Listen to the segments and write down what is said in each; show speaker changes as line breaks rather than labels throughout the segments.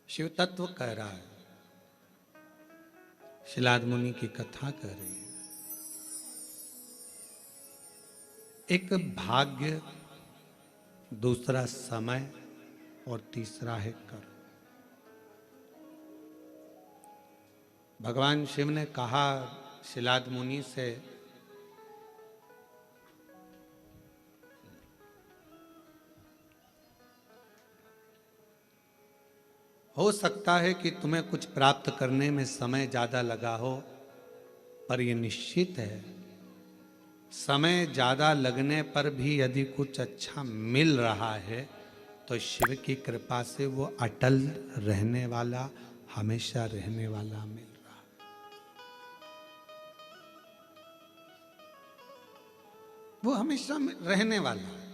शिव तत्व कह रहा है, शिलाद मुनि की कथा कह रही है। एक भाग्य, दूसरा समय और तीसरा है कर्म। भगवान शिव ने कहा शिलाद मुनि से, हो सकता है कि तुम्हें कुछ प्राप्त करने में समय ज्यादा लगा हो, पर यह निश्चित है समय ज्यादा लगने पर भी यदि कुछ अच्छा मिल रहा है तो शिव की कृपा से वो अटल रहने वाला, हमेशा रहने वाला मिल रहा है। वो हमेशा रहने वाला है।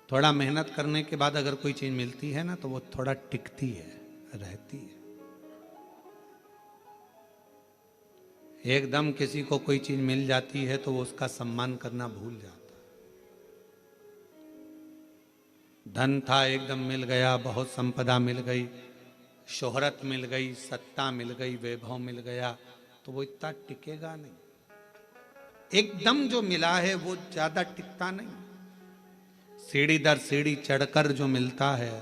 थोड़ा मेहनत करने के बाद अगर कोई चीज मिलती है ना तो वो थोड़ा टिकती है, रहती है। एकदम किसी को कोई चीज मिल जाती है तो वो उसका सम्मान करना भूल जाता है। धन था, एकदम मिल गया, बहुत संपदा मिल गई, शोहरत मिल गई, सत्ता मिल गई, वैभव मिल गया, तो वो इतना टिकेगा नहीं। एकदम जो मिला है वो ज्यादा टिकता नहीं। सीढ़ी दर सीढ़ी चढ़कर जो मिलता है,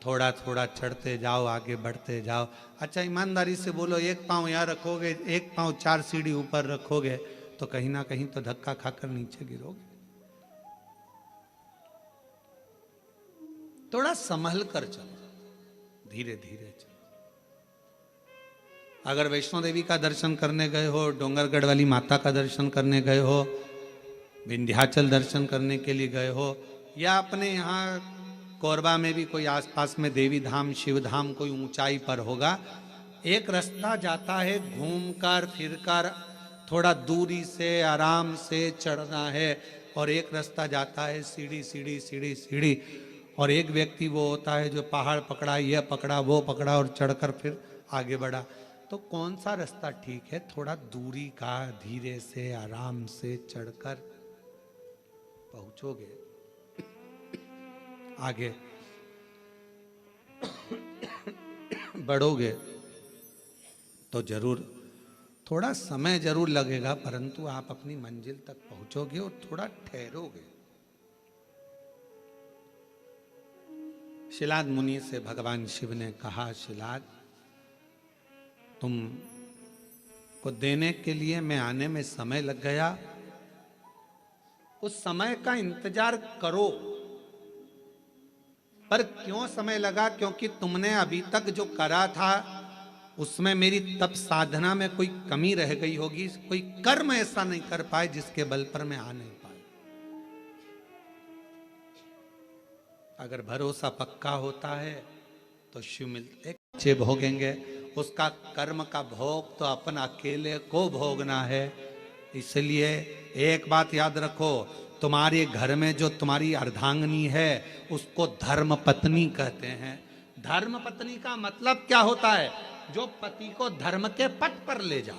थोड़ा थोड़ा चढ़ते जाओ, आगे बढ़ते जाओ। अच्छा ईमानदारी से बोलो, एक पांव यहाँ रखोगे, एक पांव 4 सीढ़ी ऊपर रखोगे तो कहीं ना कहीं तो धक्का खाकर नीचे गिरोगे। थोड़ा संभल कर चलो, धीरे धीरे चलो। अगर वैष्णो देवी का दर्शन करने गए हो, डोंगरगढ़ वाली माता का दर्शन करने गए हो, विंध्याचल दर्शन करने के लिए गए हो, या अपने यहाँ कोरबा में भी कोई आसपास में देवी धाम, शिव धाम कोई ऊंचाई पर होगा, एक रास्ता जाता है घूमकर फिरकर, थोड़ा दूरी से आराम से चढ़ना है, और एक रास्ता जाता है सीढ़ी सीढ़ी सीढ़ी सीढ़ी। और एक व्यक्ति वो होता है जो पहाड़ पकड़ा, यह पकड़ा, वो पकड़ा और चढ़कर फिर आगे बढ़ा। तो कौन सा रास्ता ठीक है? थोड़ा दूरी का, धीरे से आराम से चढ़कर पहुंचोगे आगे, बढ़ोगे तो जरूर थोड़ा समय जरूर लगेगा, परंतु आप अपनी मंजिल तक पहुंचोगे और थोड़ा ठहरोगे। शिलाद मुनि से भगवान शिव ने कहा, शिलाद तुम को देने के लिए मैं आने में समय लग गया, उस समय का इंतजार करो। पर क्यों समय लगा? क्योंकि तुमने अभी तक जो करा था उसमें मेरी तप साधना में कोई कमी रह गई होगी, कोई कर्म ऐसा नहीं कर पाए जिसके बल पर मैं आ नहीं पाया। अगर भरोसा पक्का होता है तो शिव मिलते बच्चे भोगेंगे, उसका कर्म का भोग तो अपन अकेले को भोगना है। इसलिए एक बात याद रखो, तुम्हारे घर में जो तुम्हारी अर्धांगिनी है उसको धर्म पत्नी कहते हैं। धर्म पत्नी का मतलब क्या होता है? जो पति को धर्म के पथ पर ले जा।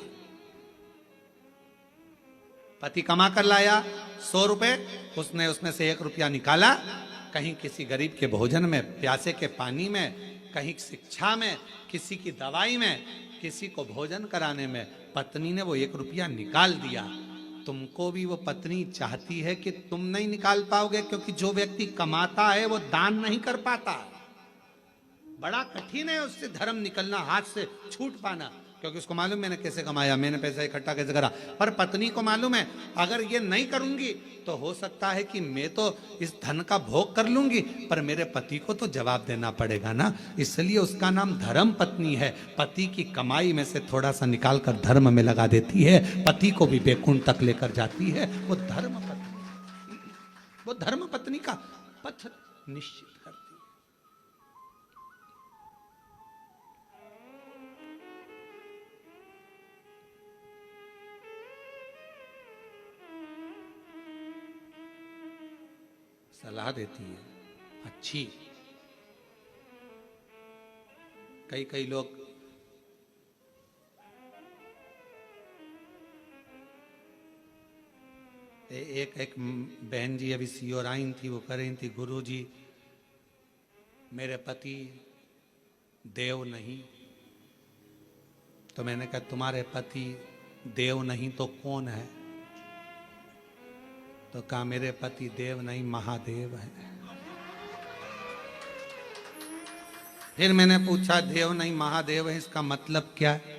पति कमा कर लाया 100 रुपए, उसने उसमें से 1 रुपया निकाला, कहीं किसी गरीब के भोजन में, प्यासे के पानी में, कहीं शिक्षा में, किसी की दवाई में, किसी को भोजन कराने में पत्नी ने वो 1 रुपया निकाल दिया। तुमको भी वो पत्नी चाहती है कि तुम नहीं निकाल पाओगे, क्योंकि जो व्यक्ति कमाता है वो दान नहीं कर पाता। बड़ा कठिन है उससे धर्म निकलना, हाथ से छूट पाना, क्योंकि उसको मालूम मैंने कैसे कमाया, मैंने पैसा इकट्ठा कैसे करा। पर पत्नी को मालूम है अगर ये नहीं करूंगी तो हो सकता है कि मैं तो इस धन का भोग कर लूंगी, पर मेरे पति को तो जवाब देना पड़ेगा ना। इसलिए उसका नाम धर्म पत्नी है। पति की कमाई में से थोड़ा सा निकाल कर धर्म में लगा देती है, पति को भी बैकुंठ तक लेकर जाती है। वो धर्म पत्नी, वो धर्म पत्नी का पथ निश्चित करती है। सलाह देती है अच्छी। कई कई लोग एक बहन जी अभी सियोर आई थी, वो कह रही थी, गुरु जी मेरे पति देव नहीं। तो मैंने कहा तुम्हारे पति देव नहीं तो कौन है? तो कहा मेरे पति देव नहीं महादेव है। फिर मैंने पूछा देव नहीं महादेव है इसका मतलब क्या है?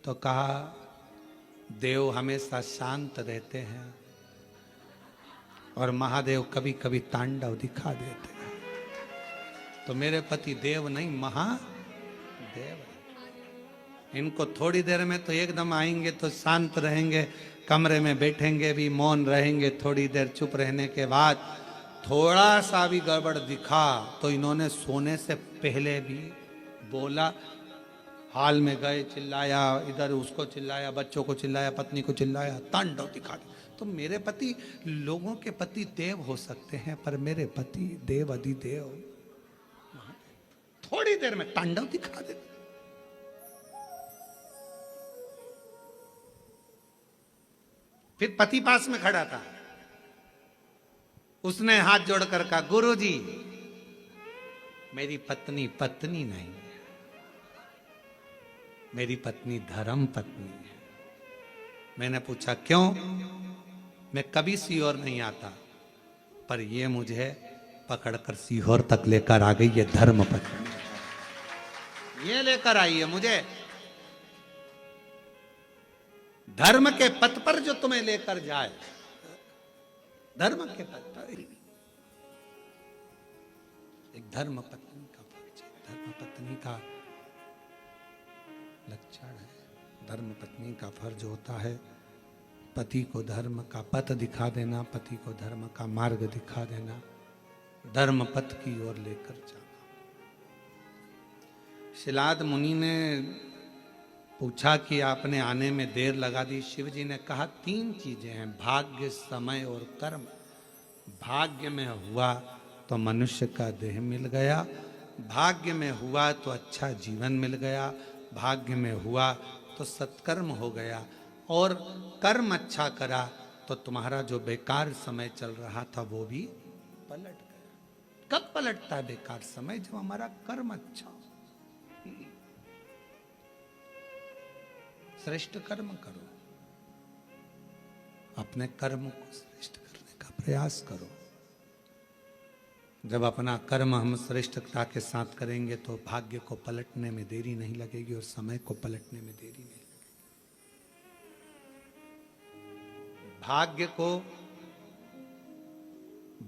तो कहा देव हमेशा शांत रहते हैं और महादेव कभी कभी तांडव दिखा देते हैं। तो मेरे पति देव नहीं महादेव है। इनको थोड़ी देर में तो एकदम आएंगे तो शांत रहेंगे, कमरे में बैठेंगे भी मौन रहेंगे, थोड़ी देर चुप रहने के बाद थोड़ा सा भी गड़बड़ दिखा तो इन्होंने सोने से पहले भी बोला, हाल में गए चिल्लाया, इधर उसको चिल्लाया, बच्चों को चिल्लाया, पत्नी को चिल्लाया, तांडव दिखा दिया। तो मेरे पति, लोगों के पति देव हो सकते हैं पर मेरे पति देव अधिदेव थोड़ी देर में तांडव दिखा देते। फिर पति पास में खड़ा था, उसने हाथ जोड़कर कहा गुरुजी मेरी पत्नी पत्नी नहीं है, मेरी पत्नी धर्म पत्नी है। मैंने पूछा क्यों? मैं कभी सीहोर नहीं आता पर ये मुझे पकड़कर सीहोर तक लेकर आ गई, ये धर्म पत्नी ये लेकर आई है मुझे। धर्म के पथ पर जो तुम्हें लेकर जाए, धर्म के पथ पर एक धर्म पत्नी का परिचय, धर्म पत्नी का लक्षण है। धर्म पत्नी का फर्ज होता है पति को धर्म का पथ दिखा देना, पति को धर्म का मार्ग दिखा देना, धर्म पथ की ओर लेकर जाना। शिलाद मुनि ने पूछा कि आपने आने में देर लगा दी। शिव जी ने कहा 3 चीजें हैं, भाग्य, समय और कर्म। भाग्य में हुआ तो मनुष्य का देह मिल गया, भाग्य में हुआ तो अच्छा जीवन मिल गया, भाग्य में हुआ तो सत्कर्म हो गया, और कर्म अच्छा करा तो तुम्हारा जो बेकार समय चल रहा था वो भी पलट गया। कब पलटता है बेकार समय? जब हमारा कर्म अच्छा हो। श्रेष्ठ कर्म करो, अपने कर्म को श्रेष्ठ करने का प्रयास करो। जब अपना कर्म हम श्रेष्ठता के साथ करेंगे तो भाग्य को पलटने में देरी नहीं लगेगी और समय को पलटने में देरी नहीं लगेगी। भाग्य को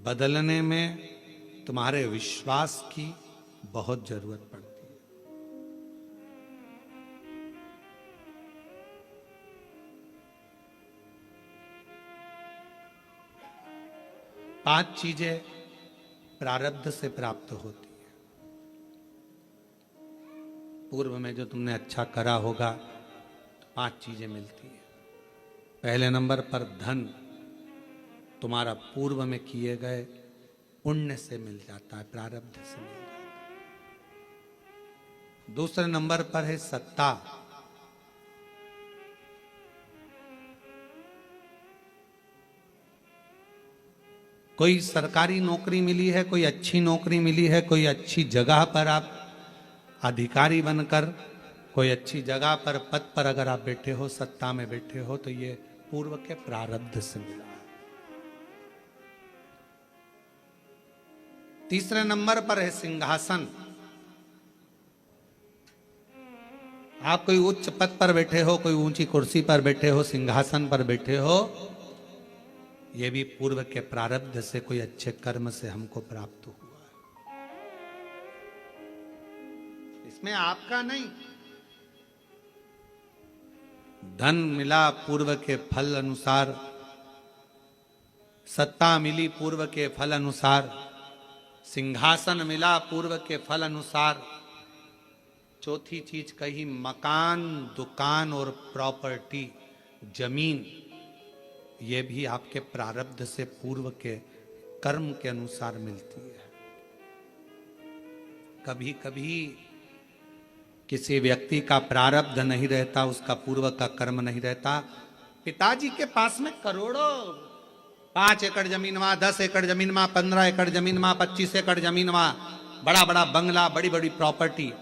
बदलने में तुम्हारे विश्वास की बहुत जरूरत पड़ती है। 5 चीजें प्रारब्ध से प्राप्त होती है। पूर्व में जो तुमने अच्छा करा होगा तो 5 चीजें मिलती है। पहले नंबर पर धन तुम्हारा पूर्व में किए गए पुण्य से मिल जाता है, प्रारब्ध से मिल जाता है। दूसरे नंबर पर है सत्ता। कोई सरकारी नौकरी मिली है, कोई अच्छी नौकरी मिली है, कोई अच्छी जगह पर आप अधिकारी बनकर कोई अच्छी जगह पर पद पर अगर आप बैठे हो, सत्ता में बैठे हो, तो ये पूर्व के प्रारब्ध से मिला है। तीसरे नंबर पर है सिंहासन। आप कोई उच्च पद पर बैठे हो, कोई ऊंची कुर्सी पर बैठे हो, सिंहासन पर बैठे हो, ये भी पूर्व के प्रारब्ध से, कोई अच्छे कर्म से हमको प्राप्त हुआ है। इसमें आपका नहीं। धन मिला पूर्व के फल अनुसार, सत्ता मिली पूर्व के फल अनुसार, सिंहासन मिला पूर्व के फल अनुसार। चौथी चीज कही मकान, दुकान और प्रॉपर्टी, जमीन, ये भी आपके प्रारब्ध से, पूर्व के कर्म के अनुसार मिलती है। कभी कभी किसी व्यक्ति का प्रारब्ध नहीं रहता, उसका पूर्व का कर्म नहीं रहता। पिताजी के पास में करोड़ों, 5 एकड़ जमीन वहां, 10 एकड़ जमीन वहां, 15 एकड़ जमीन वहां, 25 एकड़ जमीन वहां, बड़ा बड़ा बंगला, बड़ी बड़ी प्रॉपर्टी,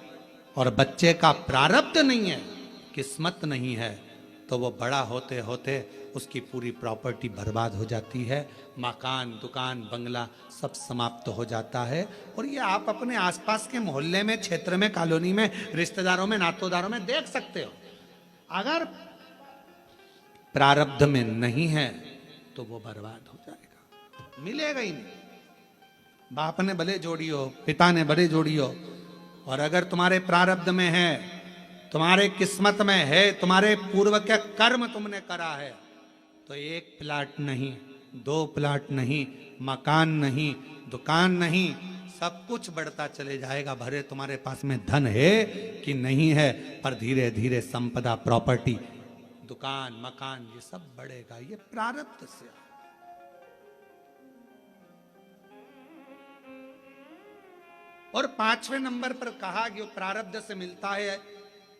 और बच्चे का प्रारब्ध नहीं है, किस्मत नहीं है, तो वो बड़ा होते होते उसकी पूरी प्रॉपर्टी बर्बाद हो जाती है। मकान, दुकान, बंगला सब समाप्त हो जाता है। और ये आप अपने आसपास के मोहल्ले में, क्षेत्र में, कॉलोनी में, रिश्तेदारों में, नातोदारों में देख सकते हो। अगर प्रारब्ध में नहीं है तो वो बर्बाद हो जाएगा, मिलेगा ही नहीं। बाप ने भले जोड़ी हो, पिता ने भले जोड़ी हो, और अगर तुम्हारे प्रारब्ध में है, तुम्हारे किस्मत में है, तुम्हारे पूर्व के कर्म तुमने करा है, तो एक प्लाट नहीं, 2 प्लाट नहीं, मकान नहीं, दुकान नहीं, सब कुछ बढ़ता चले जाएगा। भरे तुम्हारे पास में धन है कि नहीं है, पर धीरे धीरे संपदा, प्रॉपर्टी, दुकान, मकान, ये सब बढ़ेगा। ये प्रारब्ध से। और 5वें नंबर पर कहा कि वो प्रारब्ध से मिलता है,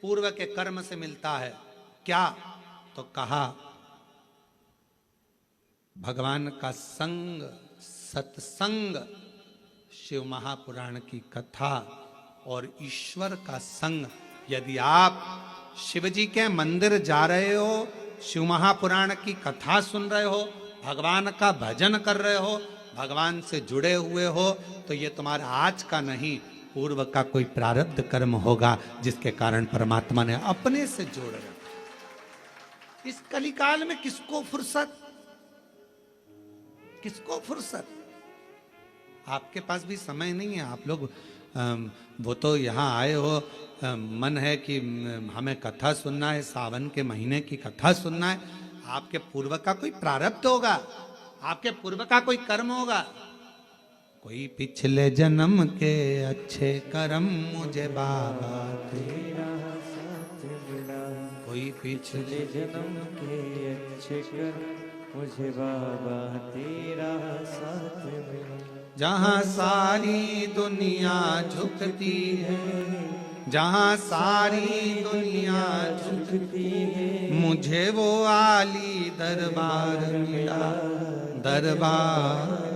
पूर्व के कर्म से मिलता है। क्या? तो कहा भगवान का संग, सत्संग, शिव महापुराण की कथा और ईश्वर का संग। यदि आप शिव जी के मंदिर जा रहे हो, शिव महापुराण की कथा सुन रहे हो, भगवान का भजन कर रहे हो, भगवान से जुड़े हुए हो, तो ये तुम्हारा आज का नहीं, पूर्व का कोई प्रारब्ध कर्म होगा जिसके कारण परमात्मा ने अपने से जोड़ रखा। इस कलिकाल में किसको फुर्सत, किसको फुर्सत? आपके पास भी समय नहीं है। आप लोग वो तो यहाँ आए हो, मन है कि हमें कथा सुनना है, सावन के महीने की कथा सुनना है। आपके पूर्व का कोई प्रारब्ध होगा, आपके पूर्व का कोई कर्म होगा। कोई पिछले जन्म के अच्छे कर्म मुझे बाबा तेरा साथ मिला, कोई पिछले जन्म के अच्छे कर्म मुझे बाबा तेरा साथ मिला। जहाँ सारी दुनिया झुकती है, जहाँ सारी दुनिया झुकती है, मुझे वो आली दरबार मिला, दरबार।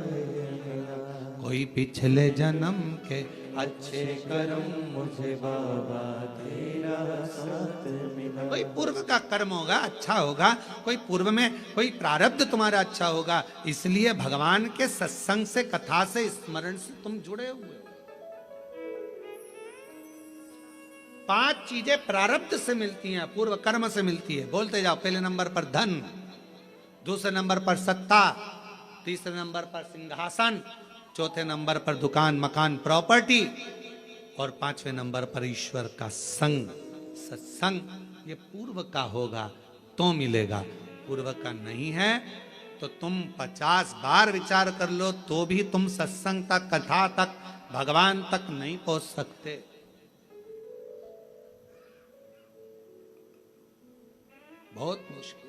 कोई पिछले जन्म के अच्छे कर्म मुझे बाबा तेरा साथ मिला। कोई पूर्व का कर्म होगा, अच्छा होगा, कोई पूर्व में कोई प्रारब्ध तुम्हारा अच्छा होगा, इसलिए भगवान के सत्संग से, कथा से, स्मरण से तुम जुड़े हुए हो। 5 चीजें प्रारब्ध से मिलती हैं, पूर्व कर्म से मिलती है। बोलते जाओ। पहले नंबर पर धन, दूसरे नंबर पर सत्ता, तीसरे नंबर पर सिंहासन, चौथे नंबर पर दुकान, मकान, प्रॉपर्टी, और 5वें नंबर पर ईश्वर का संग, सत्संग। ये पूर्व का होगा तो मिलेगा, पूर्व का नहीं है तो तुम 50 बार विचार कर लो तो भी तुम सत्संग तक, कथा तक, भगवान तक नहीं पहुंच सकते। बहुत मुश्किल।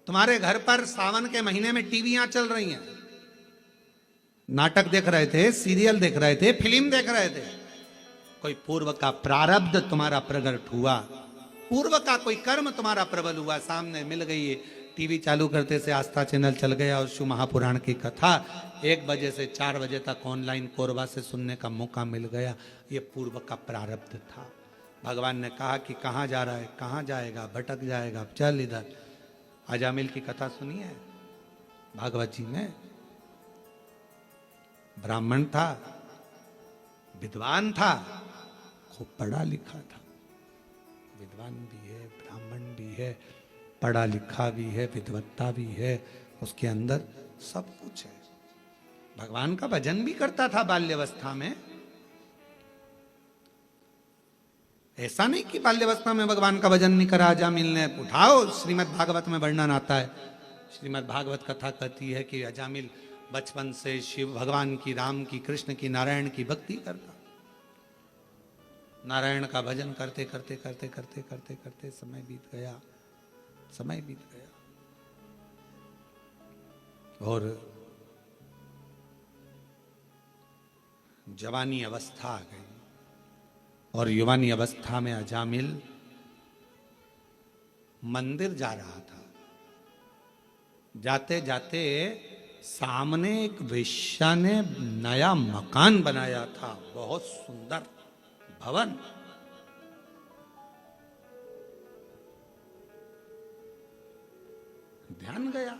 तुम्हारे घर पर सावन के महीने में टीवियां चल रही हैं, नाटक देख रहे थे, सीरियल देख रहे थे, फिल्म देख रहे थे। कोई पूर्व का प्रारब्ध तुम्हारा प्रकट हुआ, पूर्व का कोई कर्म तुम्हारा प्रबल हुआ, सामने मिल गई। टीवी चालू करते से आस्था चैनल चल गया और शिव महापुराण की कथा 1 बजे से 4 बजे तक ऑनलाइन कोरबा से सुनने का मौका मिल गया। ये पूर्व का प्रारब्ध था। भगवान ने कहा कि कहाँ जा रहा है, कहाँ जाएगा, भटक जाएगा, चल इधर। अजामिल की कथा सुनी है भागवत जी में? ब्राह्मण था, विद्वान था, खूब पढ़ा लिखा था, विद्वान भी है, ब्राह्मण भी है, पढ़ा लिखा भी है, विद्वत्ता भी है, उसके अंदर सब कुछ है। भगवान का भजन भी करता था बाल्यावस्था में। ऐसा नहीं कि बाल्यावस्था में भगवान का भजन नहीं करा अजामिल ने। उठाओ, श्रीमद् भागवत में वर्णन आता है। श्रीमद् भागवत कथा कहती है कि अजामिल बचपन से शिव भगवान की, राम की, कृष्ण की, नारायण की भक्ति करता। नारायण का भजन करते करते करते करते करते करते समय बीत गया, समय बीत गया, और जवानी अवस्था आ गई। और युवानी अवस्था में अजामिल मंदिर जा रहा था। जाते जाते सामने एक वेश्या ने नया मकान बनाया था, बहुत सुंदर भवन। ध्यान गया।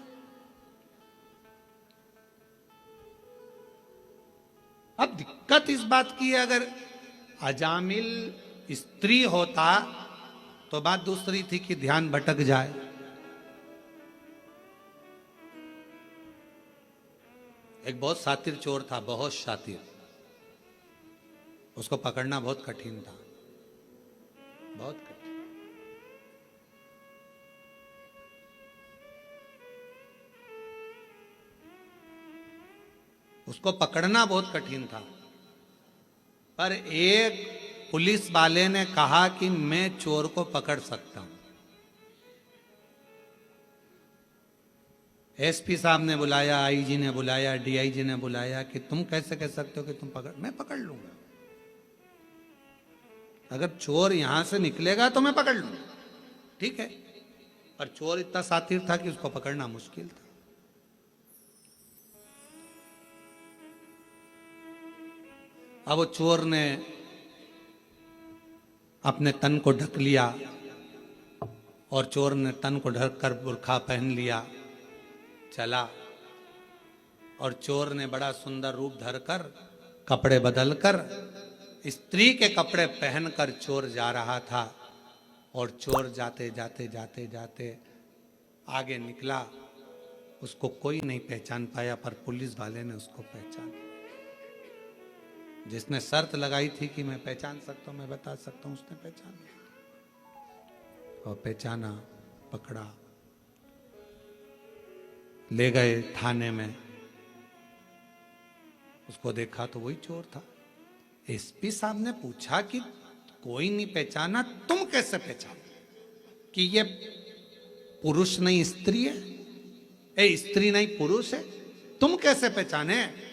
अब दिक्कत इस बात की है, अगर अजामिल स्त्री होता तो बात दूसरी थी कि ध्यान भटक जाए। एक बहुत शातिर चोर था, बहुत शातिर। उसको पकड़ना बहुत कठिन था, बहुत कठिन। उसको पकड़ना बहुत कठिन था। पर एक पुलिस वाले ने कहा कि मैं चोर को पकड़ सकता हूं। एसपी साहब ने बुलाया, आईजी ने बुलाया, डीआईजी ने बुलाया कि तुम कैसे कह सकते हो कि तुम पकड़, मैं पकड़ लूंगा। अगर चोर यहां से निकलेगा तो मैं पकड़ लूंगा, ठीक है। पर चोर इतना शातिर था कि उसको पकड़ना मुश्किल था। अब वो चोर ने अपने तन को ढक लिया और चोर ने तन को ढक कर बुर्खा पहन लिया, चला। और चोर ने बड़ा सुंदर रूप धरकर, कपड़े बदलकर, स्त्री के कपड़े पहनकर चोर जा रहा था। और चोर जाते जाते जाते जाते आगे निकला। उसको कोई नहीं पहचान पाया, पर पुलिस वाले ने उसको पहचान। जिसने शर्त लगाई थी कि मैं पहचान सकता हूं, मैं बता सकता हूं, उसने पहचान और पहचाना, पकड़ा, ले गए थाने में। उसको देखा तो वही चोर था। एसपी साहब ने पूछा कि कोई नहीं पहचाना, तुम कैसे पहचाना कि ये पुरुष नहीं स्त्री है, स्त्री नहीं पुरुष है, तुम कैसे पहचाने?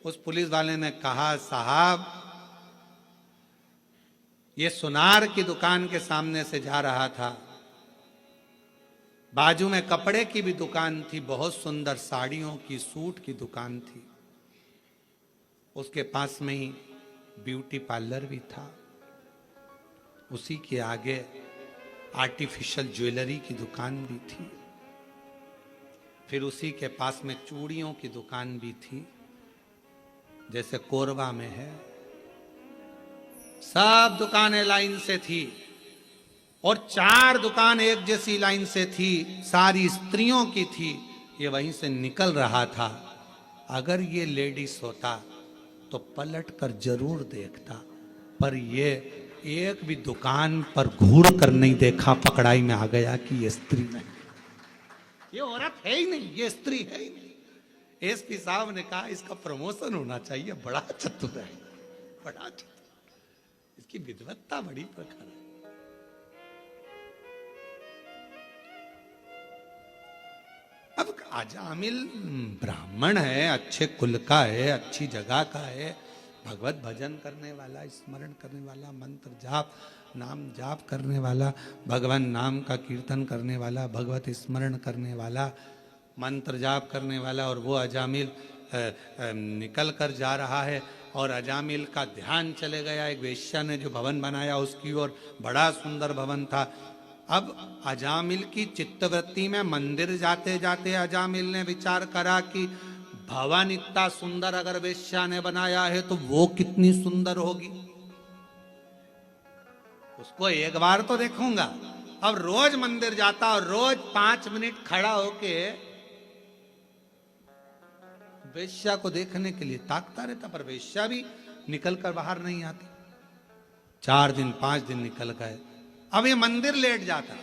उस पुलिस वाले ने कहा, साहब ये सुनार की दुकान के सामने से जा रहा था, बाजू में कपड़े की भी दुकान थी, बहुत सुंदर साड़ियों की, सूट की दुकान थी। उसके पास में ही ब्यूटी पार्लर भी था। उसी के आगे आर्टिफिशियल ज्वेलरी की दुकान भी थी। फिर उसी के पास में चूड़ियों की दुकान भी थी, जैसे कोरबा में है। सब दुकानें लाइन से थी और 4 दुकान एक जैसी लाइन से थी, सारी स्त्रियों की थी। ये वहीं से निकल रहा था। अगर ये लेडीज होता तो पलट कर जरूर देखता, पर ये एक भी दुकान पर घूर कर नहीं देखा, पकड़ाई में आ गया कि ये स्त्री नहीं, ये औरत है ही नहीं, ये स्त्री है ही नहीं। एसपी साहब ने कहा इसका प्रमोशन होना चाहिए, बड़ा चतुर है, बड़ा चतुर, इसकी विद्वत्ता बड़ी प्रखर है। अब अजामिल ब्राह्मण है, अच्छे कुल का है, अच्छी जगह का है, भगवत भजन करने वाला, स्मरण करने वाला, मंत्र जाप, नाम जाप करने वाला, भगवान नाम का कीर्तन करने वाला, भगवत स्मरण करने वाला, मंत्र जाप करने वाला। और वो अजामिल निकल कर जा रहा है और अजामिल का ध्यान चले गया एक वेश्या ने जो भवन बनाया उसकी ओर। बड़ा सुंदर भवन था। अब अजामिल की चित्तवृत्ति में मंदिर जाते जाते अजामिल ने विचार करा कि भवन इतना सुंदर अगर वेश्या ने बनाया है तो वो कितनी सुंदर होगी, उसको एक बार तो देखूंगा। अब रोज मंदिर जाता और रोज 5 मिनट खड़ा होके वेश्या को देखने के लिए ताकता रहता, पर वेश्या भी निकल कर बाहर नहीं आती। 4 दिन 5 दिन निकल गए। अब ये मंदिर लेट जाता,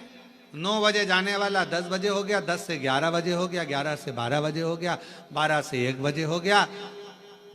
9 बजे जाने वाला 10 बजे हो गया, 10 से 11 बजे हो गया, 11 से 12 बजे हो गया, 12 से 1 बजे हो गया।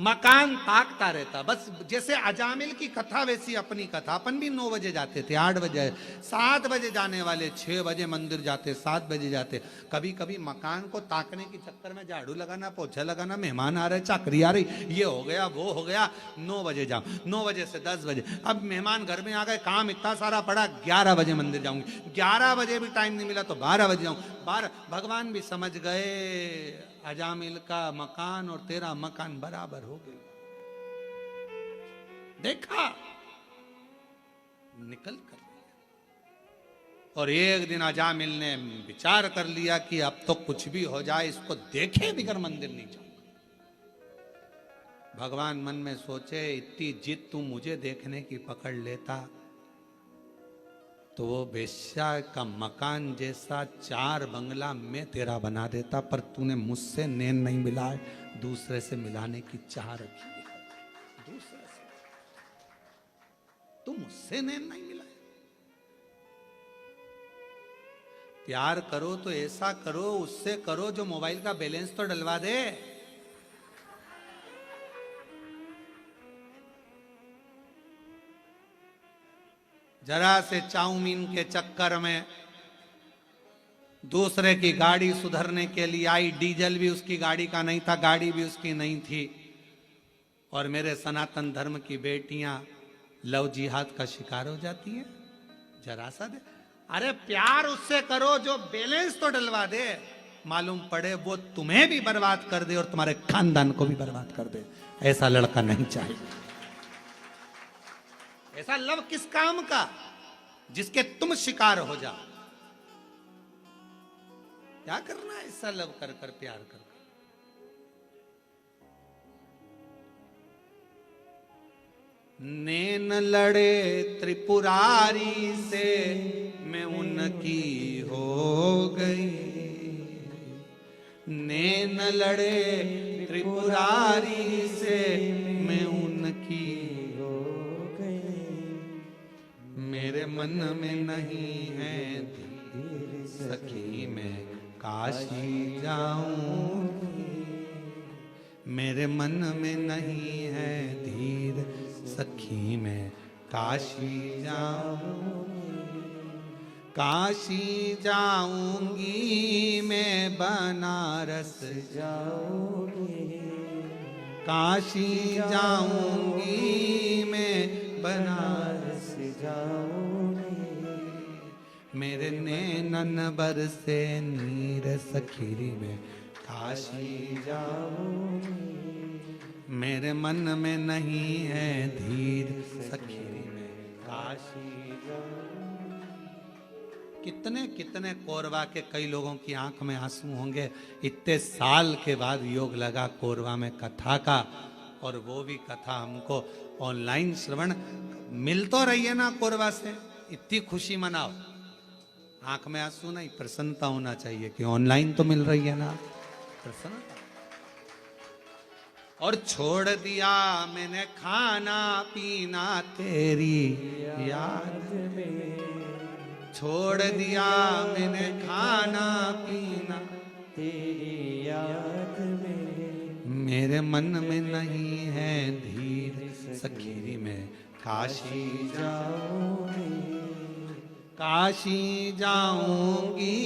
मकान ताकता रहता। बस जैसे अजामिल की कथा वैसी अपनी कथा। अपन भी 9 बजे जाते थे, 8 बजे, 7 बजे जाने वाले, 6 बजे मंदिर जाते, 7 बजे जाते। कभी कभी मकान को ताकने के चक्कर में झाड़ू लगाना, पोछा लगाना, मेहमान आ रहे, चाकरी आ रही, ये हो गया वो हो गया, 9 बजे जाओ, 9 बजे से 10 बजे। अब मेहमान घर में आ गए, काम इतना सारा पड़ा, 11 बजे मंदिर जाऊंगी, 11 बजे भी टाइम नहीं मिला तो 12 बजे जाऊं, 12। भगवान भी समझ गए अजामिल का मकान और तेरा मकान बराबर हो गया। देखा, निकल कर लिया। और एक दिन अजामिल ने विचार कर लिया कि अब तो कुछ भी हो जाए, इसको देखे बिगर मंदिर नहीं जाऊंगा। भगवान मन में सोचे, इतनी जिद तू मुझे देखने की पकड़ लेता तो वो वेश्या का मकान जैसा 4 बंगला मैं तेरा बना देता, पर तूने मुझसे नैन नहीं मिलाए, दूसरे से मिलाने की चाह रखी है। दूसरे से तू मुझसे नैन नहीं मिलाए। प्यार करो तो ऐसा करो, उससे करो जो मोबाइल का बैलेंस तो डलवा दे। जरा से चाउमीन के चक्कर में दूसरे की गाड़ी सुधरने के लिए आई, डीजल भी उसकी गाड़ी का नहीं था, गाड़ी भी उसकी नहीं थी। और मेरे सनातन धर्म की बेटियां लव जिहाद का शिकार हो जाती हैं। जरा सा दे, अरे प्यार उससे करो जो बैलेंस तो डलवा दे, मालूम पड़े वो तुम्हें भी बर्बाद कर दे और तुम्हारे खानदान को भी बर्बाद कर दे। ऐसा लड़का नहीं चाहिए। ऐसा लव किस काम का जिसके तुम शिकार हो जाओ। क्या करना है ऐसा लव कर कर, प्यार कर कर। नैन लड़े त्रिपुरारी से मैं उनकी हो गई, नैन लड़े त्रिपुरारी से मैं उनकी हो गई। मेरे मन में नहीं है धीर सखी, मैं काशी जाऊंगी। मेरे मन में नहीं है धीर सखी, मैं काशी जाऊंगी। काशी जाऊंगी मैं, बनारस जाऊंगी। काशी जाऊंगी मैं, बनारस जाऊंगी। मेरे नैनन बरसे नीर सखी, में काशी जाऊंगी। मेरे मन में नहीं है धीर सखी, में काशी जाऊंगी। कितने कितने कोरबा के कई लोगों की आंख में आंसू होंगे। इतने साल के बाद योग लगा कोरबा में कथा का, और वो भी कथा हमको ऑनलाइन श्रवण मिल तो रही है ना कोरबा से। इतनी खुशी मनाओ, आंख में आंसू नहीं, प्रसन्नता होना चाहिए कि ऑनलाइन तो मिल रही है ना, प्रसन्नता। और छोड़ दिया मैंने खाना पीना तेरी याद में, छोड़ दिया मैंने खाना पीना तेरी याद में। मेरे मन में नहीं है धीर सखी, में काशी जाऊंगी। काशी जाऊंगी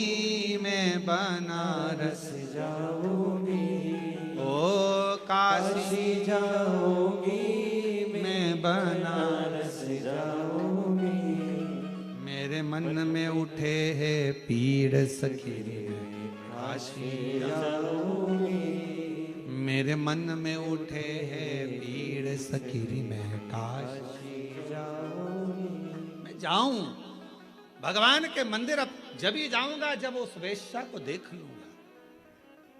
मैं, बनारस जाऊंगी। ओ काशी जाऊंगी मैं, बनारस जाऊंगी। मेरे मन में उठे है पीड़ सखी, मैं काशी जाऊंगी। मेरे मन में उठे है पीड़ सखी, मैं काशी जाऊंगी। मैं जाऊं भगवान के मंदिर, अब जब ही जाऊंगा जब उस वेश्या को देख लूंगा।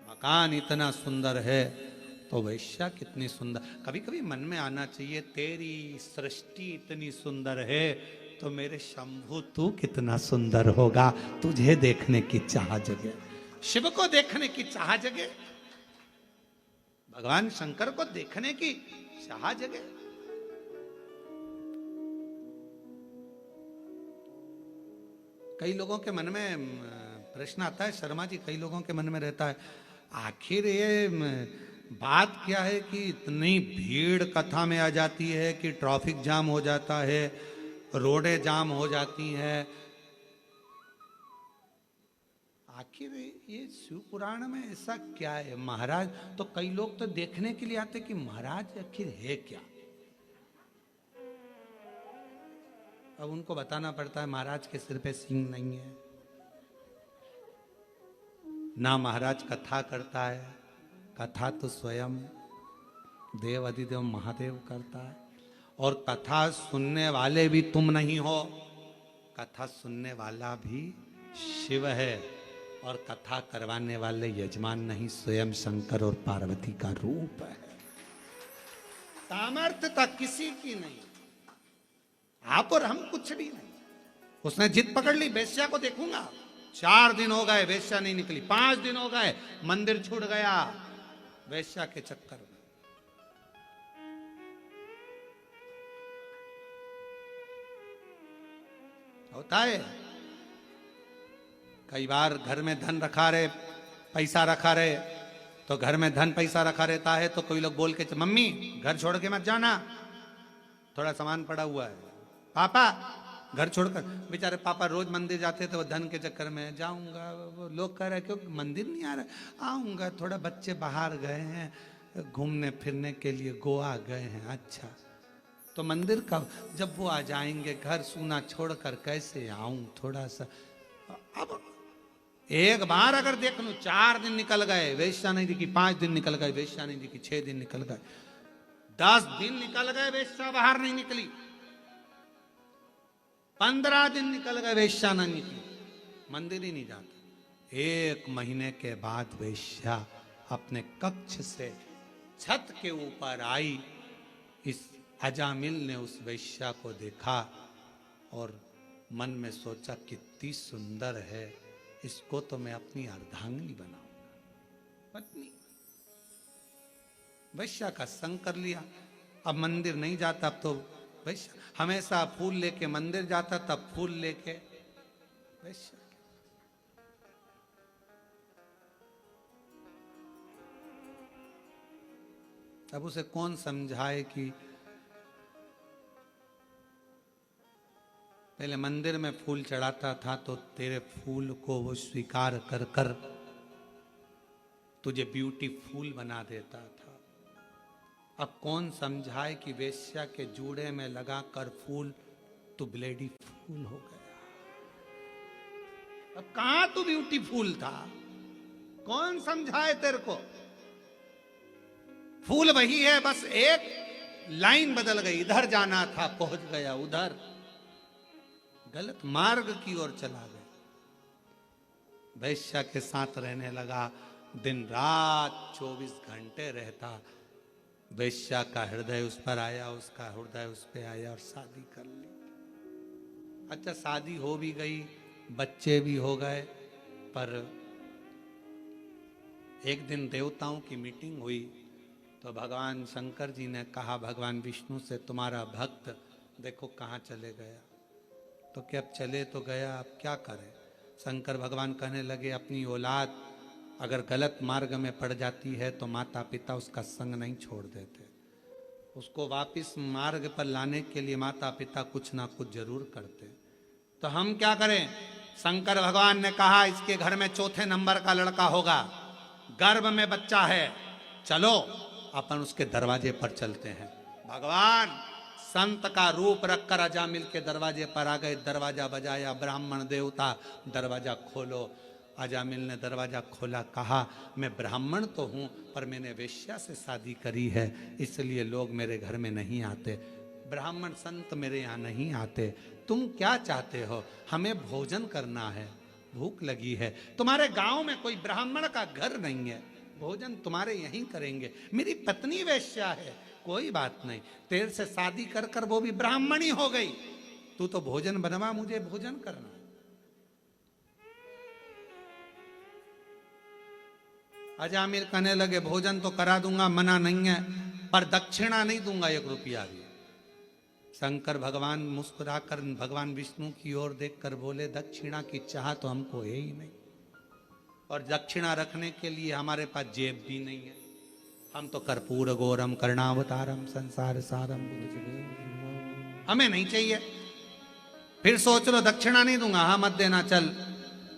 मकान इतना सुंदर है तो वेश्या कितनी सुंदर। कभी कभी मन में आना चाहिए, तेरी सृष्टि इतनी सुंदर है तो मेरे शंभु तू कितना सुंदर होगा। तुझे देखने की चाह जगे, शिव को देखने की चाह जगे, भगवान शंकर को देखने की चाह जगे। कई लोगों के मन में प्रश्न आता है, शर्मा जी, कई लोगों के मन में रहता है, आखिर ये बात क्या है कि इतनी भीड़ कथा में आ जाती है कि ट्रैफिक जाम हो जाता है, रोडें जाम हो जाती हैं। आखिर ये शिव पुराण में ऐसा क्या है? महाराज तो कई लोग तो देखने के लिए आते कि महाराज आखिर है क्या। अब उनको बताना पड़ता है महाराज के सिर पे सींग नहीं है, ना महाराज कथा करता है, कथा तो स्वयं देव अधिदेव महादेव करता है। और कथा सुनने वाले भी तुम नहीं हो, कथा सुनने वाला भी शिव है, और कथा करवाने वाले यजमान नहीं, स्वयं शंकर और पार्वती का रूप है। सामर्थ्यता किसी की नहीं, आप और हम कुछ भी नहीं। उसने जिद पकड़ ली, वेश्या को देखूंगा। 4 दिन हो गए वेश्या नहीं निकली, 5 दिन हो गए मंदिर छूट गया वेश्या के चक्कर में। होता है कई बार घर में धन रखा रहे, पैसा रखा रहे, तो घर में धन पैसा रखा रहता है तो कोई लोग बोल के, मम्मी घर छोड़ के मत जाना, थोड़ा सामान पड़ा हुआ है। पापा घर छोड़कर, बेचारे पापा रोज मंदिर जाते थे, वो धन के चक्कर में जाऊंगा, वो लोग कह रहे क्यों मंदिर नहीं आ रहा, आऊंगा, थोड़ा बच्चे बाहर गए हैं घूमने फिरने के लिए, गोवा गए हैं। अच्छा तो मंदिर कब, जब वो आ जाएंगे, घर सूना छोड़कर कैसे आऊं थोड़ा सा। अब एक बार अगर देख लूं, 4 दिन निकल गए वेश्या नहीं दिखी, 5 दिन निकल गए वेश्या नहीं दिखी, 6 दिन निकल गए, 10 दिन निकल गए वेश्या बाहर नहीं निकली, 15 दिन निकल गए वेश्या नहीं निकली, मंदिर ही नहीं जाता। 1 महीने के बाद वेश्या अपने कक्ष से छत के ऊपर आई। इस अजामिल ने उस वेश्या को देखा और मन में सोचा कितनी सुंदर है, इसको तो मैं अपनी अर्धांगिनी बनाऊंगा, पत्नी। वेश्या का संग कर लिया। अब मंदिर नहीं जाता, अब तो वेश्या हमेशा फूल लेके मंदिर जाता, तब फूल लेके वेश्या। अब उसे कौन समझाए कि पहले मंदिर में फूल चढ़ाता था तो तेरे फूल को वो स्वीकार कर कर तुझे ब्यूटीफुल बना देता था। अब कौन समझाए कि वेश्या के जूड़े में लगाकर फूल तू ब्लेडी फूल हो गया। अब कहां तू ब्यूटीफुल था, कौन समझाए तेरे को। फूल वही है, बस एक लाइन बदल गई, इधर जाना था पहुंच गया उधर, गलत मार्ग की ओर चला गया। वैश्या के साथ रहने लगा, दिन रात 24 घंटे रहता। वैश्या का हृदय उस पर आया, उसका हृदय उस पर आया और शादी कर ली। अच्छा शादी हो भी गई, बच्चे भी हो गए, पर एक दिन देवताओं की मीटिंग हुई तो भगवान शंकर जी ने कहा भगवान विष्णु से, तुम्हारा भक्त देखो कहाँ चले गया। तो क्या अब चले तो गया, अब क्या करें। शंकर भगवान कहने लगे, अपनी औलाद अगर गलत मार्ग में पड़ जाती है तो माता पिता उसका संग नहीं छोड़ देते, उसको वापस मार्ग पर लाने के लिए माता पिता कुछ ना कुछ जरूर करते। तो हम क्या करें। शंकर भगवान ने कहा, इसके घर में 4थे नंबर का लड़का होगा, गर्भ में बच्चा है, चलो अपन उसके दरवाजे पर चलते हैं। भगवान संत का रूप रखकर अजामिल के दरवाजे पर आ गए, दरवाजा बजाया, ब्राह्मण देवता दरवाजा खोलो। अजामिल ने दरवाजा खोला, कहा मैं ब्राह्मण तो हूं पर मैंने वेश्या से शादी करी है, इसलिए लोग मेरे घर में नहीं आते, ब्राह्मण संत मेरे यहाँ नहीं आते। तुम क्या चाहते हो। हमें भोजन करना है, भूख लगी है, तुम्हारे गांव में कोई ब्राह्मण का घर नहीं है, भोजन तुम्हारे यहीं करेंगे, मेरी पत्नी वेश्या है, कोई बात नहीं, तेरे से शादी कर कर वो भी ब्राह्मणी हो गई, तू तो भोजन बनवा, मुझे भोजन करना। अजामिल कहने लगे भोजन तो करा दूंगा, मना नहीं है, पर दक्षिणा नहीं दूंगा 1 रुपया भी। शंकर भगवान मुस्कुराकर भगवान विष्णु की ओर देखकर बोले, दक्षिणा की चाह तो हमको है ही नहीं, और दक्षिणा रखने के लिए हमारे पास जेब भी नहीं है, हम तो कर्पूर गौरम करुणावतारम संसार सारम, हमें नहीं चाहिए। फिर सोच लो दक्षिणा नहीं दूंगा, हाँ मत देना, चल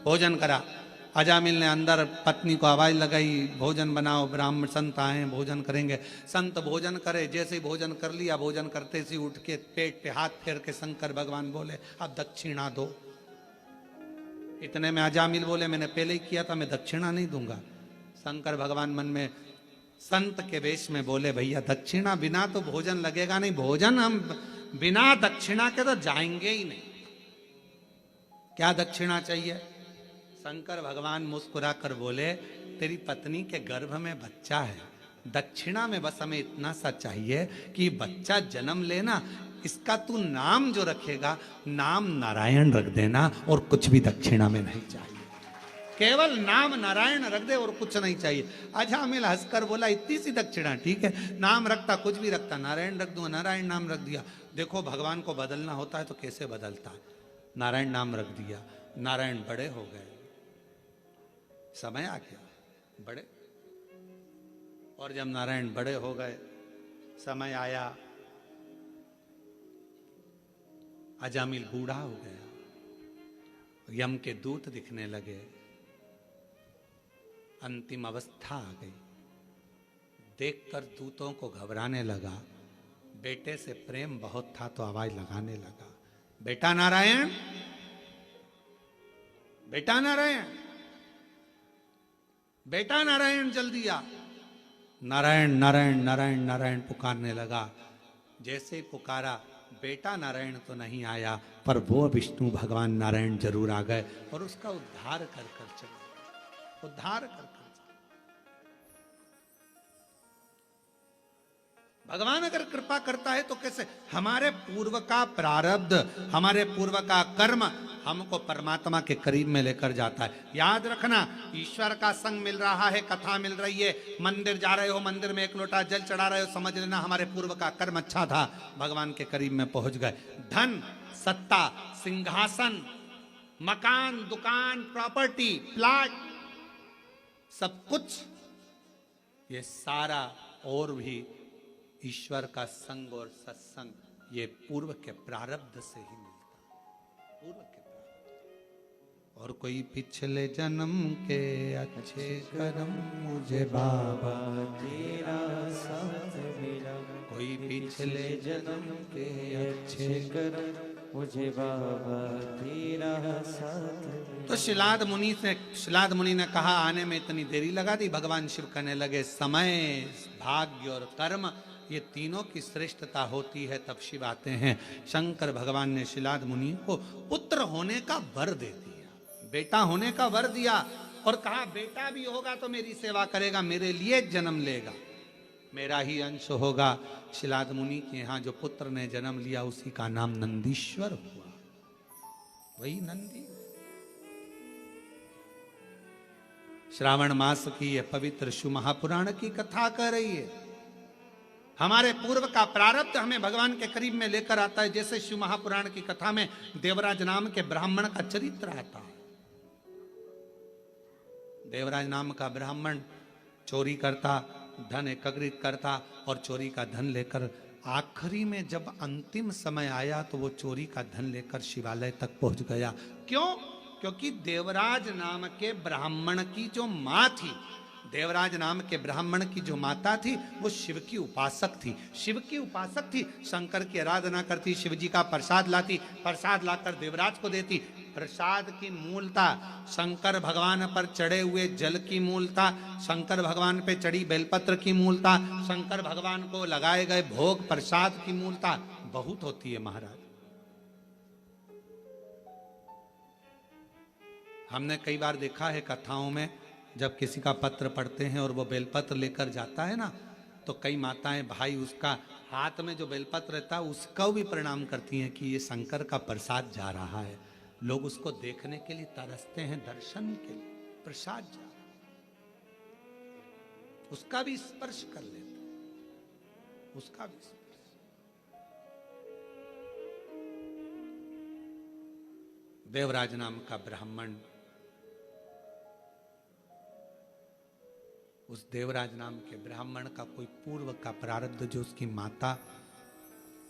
भोजन करा। अजामिल ने अंदर पत्नी को आवाज लगाई, भोजन बनाओ, ब्राह्मण संत आए भोजन करेंगे। संत भोजन करे, जैसे ही भोजन कर लिया, भोजन करते से उठ के पेट पे हाथ फेर के शंकर भगवान बोले अब दक्षिणा दो। इतने में अजामिल बोले मैंने पहले ही किया था, मैं दक्षिणा नहीं दूंगा। शंकर भगवान मन में संत के वेश में बोले भैया दक्षिणा बिना तो भोजन लगेगा नहीं, भोजन हम बिना दक्षिणा के तो जाएंगे ही नहीं, क्या दक्षिणा चाहिए? शंकर भगवान मुस्कुरा कर बोले तेरी पत्नी के गर्भ में बच्चा है, दक्षिणा में बस हमें इतना सा चाहिए कि बच्चा जन्म लेना, इसका तू नाम जो रखेगा नाम नारायण रख देना, और कुछ भी दक्षिणा में नहीं चाहिए, केवल नाम नारायण रख दे और कुछ नहीं चाहिए। अजामिल हंसकर बोला इतनी सी दक्षिणा ठीक है, नाम रखता कुछ भी रखता, नारायण रख दूंगा, नारायण नाम रख दिया। देखो भगवान को बदलना होता है तो कैसे बदलता है, नारायण नाम रख दिया। नारायण बड़े हो गए, समय आ गया बड़े, और जब नारायण बड़े हो गए, समय आया, अजामिल बूढ़ा हो गया, यम के दूत दिखने लगे, अंतिम अवस्था आ गई। देखकर दूतों को घबराने लगा, बेटे से प्रेम बहुत था तो आवाज लगाने लगा, बेटा नारायण, बेटा नारायण, बेटा नारायण जल्दी आ। नारायण नारायण नारायण नारायण पुकारने लगा। जैसे पुकारा, बेटा नारायण तो नहीं आया, पर वो विष्णु भगवान नारायण जरूर आ गए और उसका उद्धार कर कर चले, उद्धार कर कर। भगवान अगर कृपा करता है तो कैसे? हमारे पूर्व का प्रारब्ध, हमारे पूर्व का कर्म हमको परमात्मा के करीब में लेकर जाता है। याद रखना, ईश्वर का संग मिल रहा है, कथा मिल रही है, मंदिर जा रहे हो, मंदिर में एक लोटा जल चढ़ा रहे हो, समझ लेना हमारे पूर्व का कर्म अच्छा था, भगवान के करीब में पहुंच गए। धन, सत्ता, सिंहासन, मकान, दुकान, प्रॉपर्टी, प्लॉट, सब कुछ ये सारा और भी ईश्वर का संग और सत्संग, ये पूर्व के प्रारब्ध से ही मिलता, पूर्व के प्रारब्ध। और कोई पिछले जन्म के अच्छे कर्म मुझे बाबा तेरा साथ मिला, कोई पिछले जन्म के अच्छे कर्म मुझे बाबा तेरा साथ। तो शिलाद मुनि ने कहा आने में इतनी देरी लगा दी। भगवान शिव कहने लगे समय, भाग्य और कर्म, ये तीनों की श्रेष्ठता होती है तब शिव आते हैं। शंकर भगवान ने शिलाद मुनि को पुत्र होने का वर दे दिया, बेटा होने का वर दिया, और कहा बेटा भी होगा तो मेरी सेवा करेगा, मेरे लिए जन्म लेगा, मेरा ही अंश होगा। शिलाद मुनि के यहाँ जो पुत्र ने जन्म लिया उसी का नाम नंदीश्वर हुआ, वही नंदी। श्रावण मास की यह पवित्र शिव महापुराण की कथा कर रही है। हमारे पूर्व का प्रारब्ध हमें भगवान के करीब में लेकर आता है। जैसे शिव महापुराण की कथा में देवराज नाम के ब्राह्मण का चरित्र आता है। देवराज नाम का ब्राह्मण चोरी करता, धन एकत्रित करता, और चोरी का धन लेकर आखिरी में जब अंतिम समय आया तो वो चोरी का धन लेकर शिवालय तक पहुंच गया। क्यों? क्योंकि देवराज नाम के ब्राह्मण की जो मां थी, देवराज नाम के ब्राह्मण की जो माता थी वो शिव की उपासक थी, शिव की उपासक थी, शंकर की आराधना करती, शिव जी का प्रसाद लाती, प्रसाद लाकर देवराज को देती। प्रसाद की मूलता शंकर भगवान पर चढ़े हुए जल की मूलता, शंकर भगवान पे चढ़ी बेलपत्र की मूलता, शंकर भगवान को लगाए गए भोग प्रसाद की मूलता बहुत होती है महाराज। हमने कई बार देखा है कथाओं में, जब किसी का पत्र पढ़ते हैं और वो बेलपत्र लेकर जाता है ना, तो कई माताएं भाई उसका हाथ में जो बेलपत्र रहता है उसका भी प्रणाम करती हैं कि ये शंकर का प्रसाद जा रहा है। लोग उसको देखने के लिए तरसते हैं, दर्शन के लिए, प्रसाद जा रहा है, उसका भी स्पर्श कर लेते हैं, उसका भी स्पर्श। देवराज नाम का ब्राह्मण उस देवराज नाम के ब्राह्मण का कोई पूर्व का प्रारब्ध जो उसकी माता,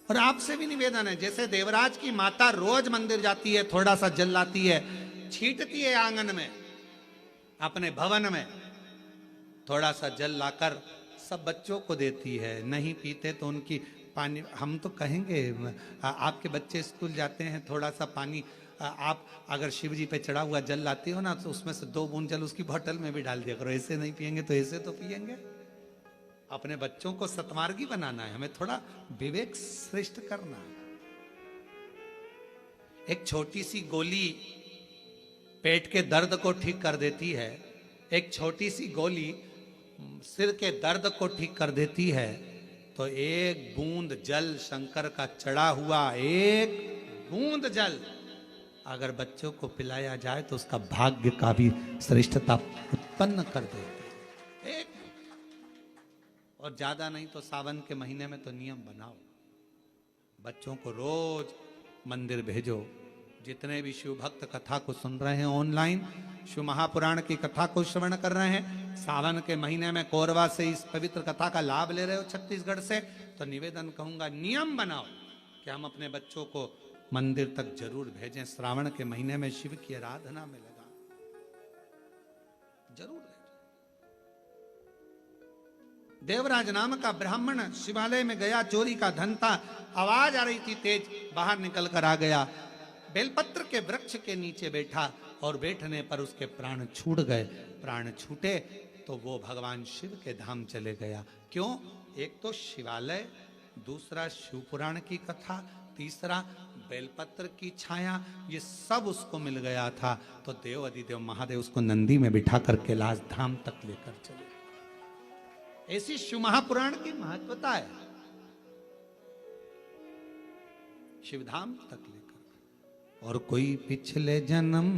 और आपसे भी निवेदन है, जैसे देवराज की माता रोज मंदिर जाती है, थोड़ा सा जल लाती है, छींटती है आंगन में, अपने भवन में थोड़ा सा जल लाकर सब बच्चों को देती है, नहीं पीते तो उनकी पानी, हम तो कहेंगे आपके बच्चे स्कूल जाते हैं, थोड़ा सा पानी आप अगर शिव जी पे चढ़ा हुआ जल लाते हो ना, तो उसमें से 2 बूंद जल उसकी बोतल में भी डाल दिया करो, ऐसे नहीं पिएंगे तो ऐसे तो पिएंगे। अपने बच्चों को सतमार्गी बनाना है, हमें थोड़ा विवेक श्रेष्ठ करना है। एक छोटी सी गोली पेट के दर्द को ठीक कर देती है, एक छोटी सी गोली सिर के दर्द को ठीक कर देती है, तो एक बूंद जल शंकर का चढ़ा हुआ, एक बूंद जल अगर बच्चों को पिलाया जाए तो उसका भाग्य का भी श्रेष्ठता उत्पन्न कर देते हैं। और ज्यादा नहीं तो सावन के महीने में तो नियम बनाओ, बच्चों को रोज मंदिर भेजो। जितने भी शिव भक्त कथा को सुन रहे हैं ऑनलाइन, शिव महापुराण की कथा को श्रवण कर रहे हैं, सावन के महीने में कोरबा से इस पवित्र कथा का लाभ ले रहे हो छत्तीसगढ़ से, तो निवेदन कहूंगा नियम बनाओ कि हम अपने बच्चों को मंदिर तक जरूर भेजें। श्रावण के महीने में शिव की आराधना में लगा जरूर भेजें। देवराज नाम का ब्राह्मण शिवालय में गया, चोरी का धन था, आवाज आ रही थी तेज, बाहर निकल कर आ गया, बेलपत्र के वृक्ष के नीचे बैठा और बैठने पर उसके प्राण छूट गए। प्राण छूटे तो वो भगवान शिव के धाम चले गया। क्यों? एक तो शिवालय, दूसरा शिव पुराण की कथा, तीसरा बेलपत्र की छाया, ये सब उसको मिल गया था। तो देव अधिदेव महादेव उसको नंदी में बिठा कर कैलाश धाम तक लेकर चले। ऐसी शिव महापुराण की महत्वता है, शिवधाम तक लेकर। और कोई पिछले जन्म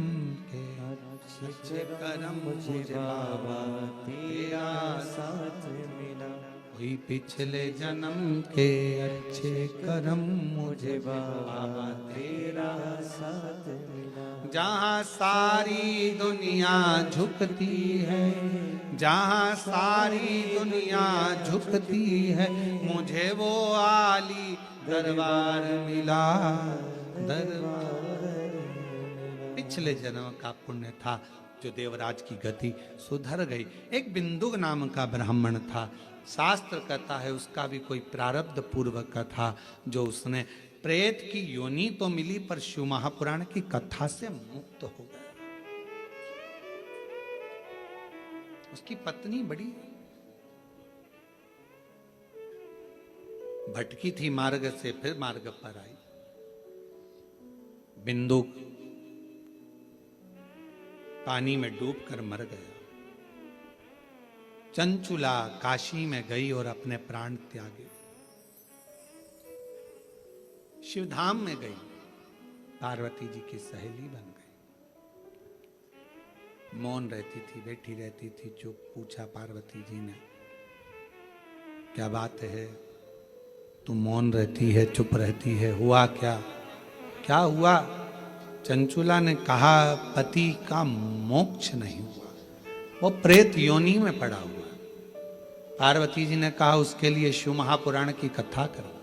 के अच्छे कर्म मुझे बाबा तेरा साथ मिला, कोई पिछले जन्म के अच्छे कर्म मुझे बाबा तेरा साथ मिला। जहाँ सारी दुनिया झुकती है, जहाँ सारी दुनिया झुकती है, मुझे वो आली दरबार मिला, दरबार। पिछले जन्म का पुण्य था जो देवराज की गति सुधर गई। एक बिंदु नाम का ब्राह्मण था, शास्त्र कहता है उसका भी कोई प्रारब्ध पूर्वक का था, जो उसने प्रेत की योनि तो मिली पर शिव महापुराण की कथा से मुक्त हो गया। उसकी पत्नी बड़ी भटकी थी मार्ग से, फिर मार्ग पर आई। बिंदु पानी में डूबकर मर गया। चंचुला काशी में गई और अपने प्राण त्यागे, शिवधाम में गई, पार्वती जी की सहेली बन गई। मौन रहती थी, बैठी रहती थी, चुप। पूछा पार्वती जी ने, क्या बात है, तुम मौन रहती है, चुप रहती है, हुआ क्या? क्या हुआ? चंचुला ने कहा, पति का मोक्ष नहीं हुआ, वो प्रेत योनि में पड़ा हुआ। पार्वती जी ने कहा, उसके लिए शिव महापुराण की कथा करो।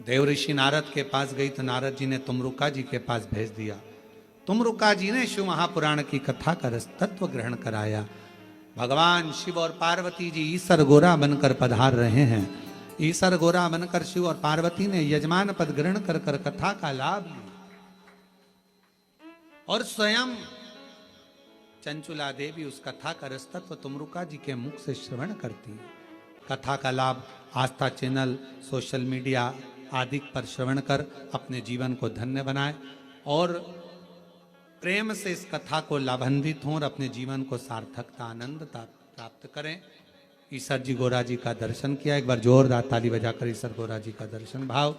देव ऋषि नारद के पास गई तो नारद जी ने तुमरुका जी के पास भेज दिया। तुमरुका जी ने शिव महापुराण की कथा का रस तत्व ग्रहण कराया। भगवान शिव और पार्वती जी ईसर गोरा बनकर पधार रहे हैं। ईसर गोरा बनकर शिव और पार्वती ने यजमान पद ग्रहण कर कर कथा का लाभ लिया। और स्वयं चंचुला देवी उस कथा का रस तत्व तुमरुका जी के मुख से श्रवण करती है। कथा का लाभ आस्था चैनल, सोशल मीडिया आदि पर श्रवण कर अपने जीवन को धन्य बनाए और प्रेम से इस कथा को लाभान्वित हों और अपने जीवन को सार्थकता, आनंदता प्राप्त करें। ईसर जी गोरा जी का दर्शन किया। एक बार जोरदार ताली बजाकर ईसर गोरा जी का दर्शन भाव।